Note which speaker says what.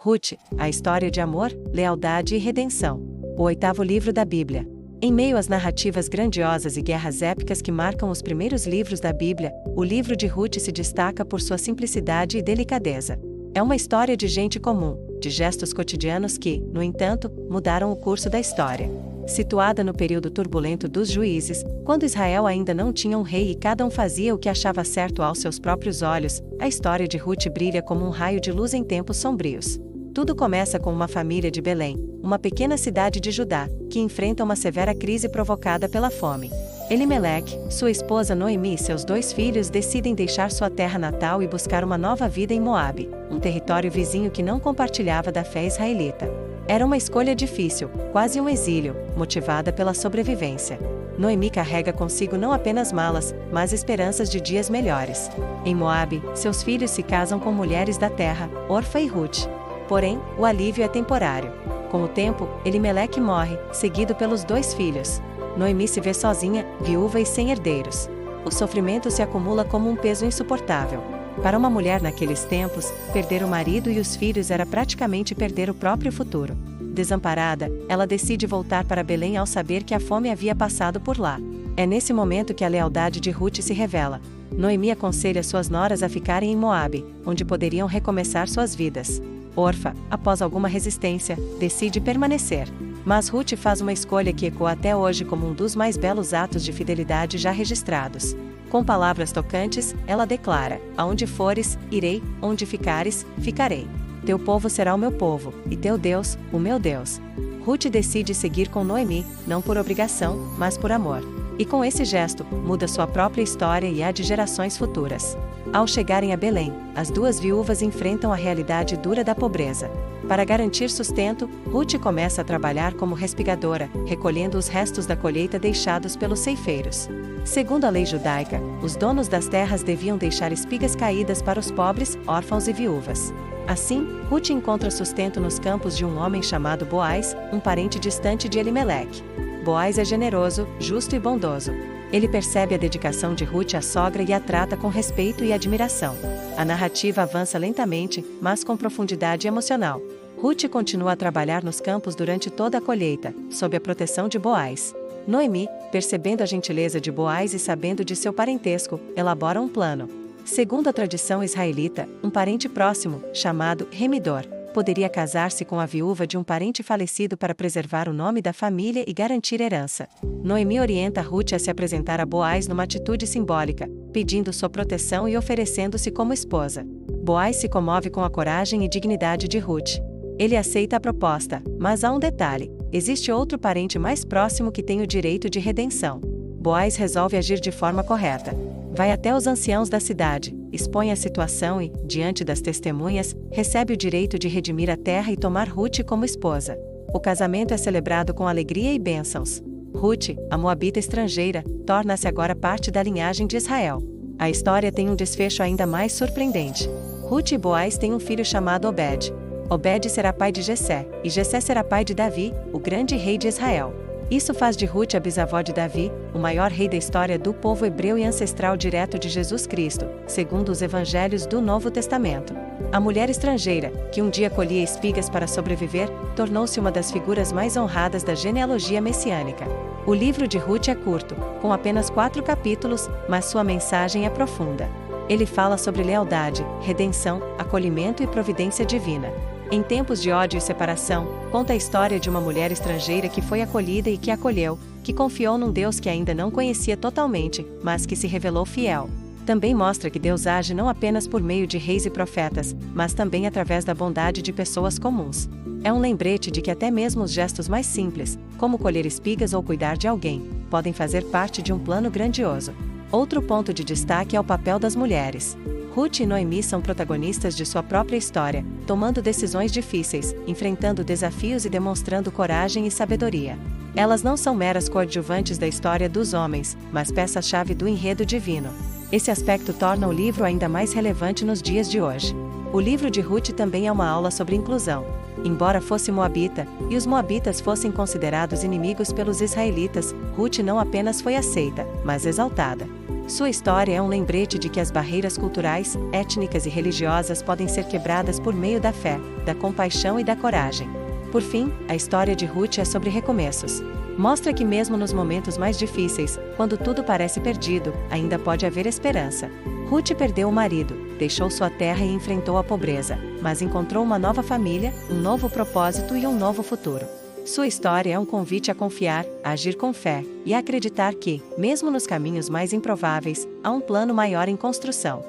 Speaker 1: Ruth, a história de amor, lealdade e redenção. O 8º livro da Bíblia. Em meio às narrativas grandiosas e guerras épicas que marcam os primeiros livros da Bíblia, o livro de Ruth se destaca por sua simplicidade e delicadeza. É uma história de gente comum, de gestos cotidianos que, no entanto, mudaram o curso da história. Situada no período turbulento dos juízes, quando Israel ainda não tinha um rei e cada um fazia o que achava certo aos seus próprios olhos, a história de Ruth brilha como um raio de luz em tempos sombrios. Tudo começa com uma família de Belém, uma pequena cidade de Judá, que enfrenta uma severa crise provocada pela fome. Elimeleque, sua esposa Noemi e seus 2 filhos decidem deixar sua terra natal e buscar uma nova vida em Moabe, um território vizinho que não compartilhava da fé israelita. Era uma escolha difícil, quase um exílio, motivada pela sobrevivência. Noemi carrega consigo não apenas malas, mas esperanças de dias melhores. Em Moabe, seus filhos se casam com mulheres da terra, Orfa e Ruth. Porém, o alívio é temporário. Com o tempo, Elimeleque morre, seguido pelos 2 filhos. Noemi se vê sozinha, viúva e sem herdeiros. O sofrimento se acumula como um peso insuportável. Para uma mulher naqueles tempos, perder o marido e os filhos era praticamente perder o próprio futuro. Desamparada, ela decide voltar para Belém ao saber que a fome havia passado por lá. É nesse momento que a lealdade de Ruth se revela. Noemi aconselha suas noras a ficarem em Moabe, onde poderiam recomeçar suas vidas. Orfa, após alguma resistência, decide permanecer. Mas Ruth faz uma escolha que ecoa até hoje como um dos mais belos atos de fidelidade já registrados. Com palavras tocantes, ela declara: "Aonde fores, irei, onde ficares, ficarei. Teu povo será o meu povo, e teu Deus, o meu Deus." Ruth decide seguir com Noemi, não por obrigação, mas por amor. E com esse gesto, muda sua própria história e a de gerações futuras. Ao chegarem a Belém, as 2 viúvas enfrentam a realidade dura da pobreza. Para garantir sustento, Ruth começa a trabalhar como respigadora, recolhendo os restos da colheita deixados pelos ceifeiros. Segundo a lei judaica, os donos das terras deviam deixar espigas caídas para os pobres, órfãos e viúvas. Assim, Ruth encontra sustento nos campos de um homem chamado Boaz, um parente distante de Elimeleque. Boaz é generoso, justo e bondoso. Ele percebe a dedicação de Ruth à sogra e a trata com respeito e admiração. A narrativa avança lentamente, mas com profundidade emocional. Ruth continua a trabalhar nos campos durante toda a colheita, sob a proteção de Boaz. Noemi, percebendo a gentileza de Boaz e sabendo de seu parentesco, elabora um plano. Segundo a tradição israelita, um parente próximo, chamado remidor, poderia casar-se com a viúva de um parente falecido para preservar o nome da família e garantir herança. Noemi orienta Ruth a se apresentar a Boaz numa atitude simbólica, pedindo sua proteção e oferecendo-se como esposa. Boaz se comove com a coragem e dignidade de Ruth. Ele aceita a proposta, mas há um detalhe: existe outro parente mais próximo que tem o direito de redenção. Boaz resolve agir de forma correta. Vai até os anciãos da cidade, expõe a situação e, diante das testemunhas, recebe o direito de redimir a terra e tomar Ruth como esposa. O casamento é celebrado com alegria e bênçãos. Ruth, a moabita estrangeira, torna-se agora parte da linhagem de Israel. A história tem um desfecho ainda mais surpreendente. Ruth e Boaz têm um filho chamado Obed. Obed será pai de Jessé, e Jessé será pai de Davi, o grande rei de Israel. Isso faz de Ruth a bisavó de Davi, o maior rei da história do povo hebreu e ancestral direto de Jesus Cristo, segundo os evangelhos do Novo Testamento. A mulher estrangeira, que um dia colhia espigas para sobreviver, tornou-se uma das figuras mais honradas da genealogia messiânica. O livro de Ruth é curto, com apenas 4 capítulos, mas sua mensagem é profunda. Ele fala sobre lealdade, redenção, acolhimento e providência divina. Em tempos de ódio e separação, conta a história de uma mulher estrangeira que foi acolhida e que acolheu, que confiou num Deus que ainda não conhecia totalmente, mas que se revelou fiel. Também mostra que Deus age não apenas por meio de reis e profetas, mas também através da bondade de pessoas comuns. É um lembrete de que até mesmo os gestos mais simples, como colher espigas ou cuidar de alguém, podem fazer parte de um plano grandioso. Outro ponto de destaque é o papel das mulheres. Ruth e Noemi são protagonistas de sua própria história, tomando decisões difíceis, enfrentando desafios e demonstrando coragem e sabedoria. Elas não são meras coadjuvantes da história dos homens, mas peça-chave do enredo divino. Esse aspecto torna o livro ainda mais relevante nos dias de hoje. O livro de Ruth também é uma aula sobre inclusão. Embora fosse moabita, e os moabitas fossem considerados inimigos pelos israelitas, Ruth não apenas foi aceita, mas exaltada. Sua história é um lembrete de que as barreiras culturais, étnicas e religiosas podem ser quebradas por meio da fé, da compaixão e da coragem. Por fim, a história de Ruth é sobre recomeços. Mostra que mesmo nos momentos mais difíceis, quando tudo parece perdido, ainda pode haver esperança. Ruth perdeu o marido, deixou sua terra e enfrentou a pobreza, mas encontrou uma nova família, um novo propósito e um novo futuro. Sua história é um convite a confiar, a agir com fé, e a acreditar que, mesmo nos caminhos mais improváveis, há um plano maior em construção.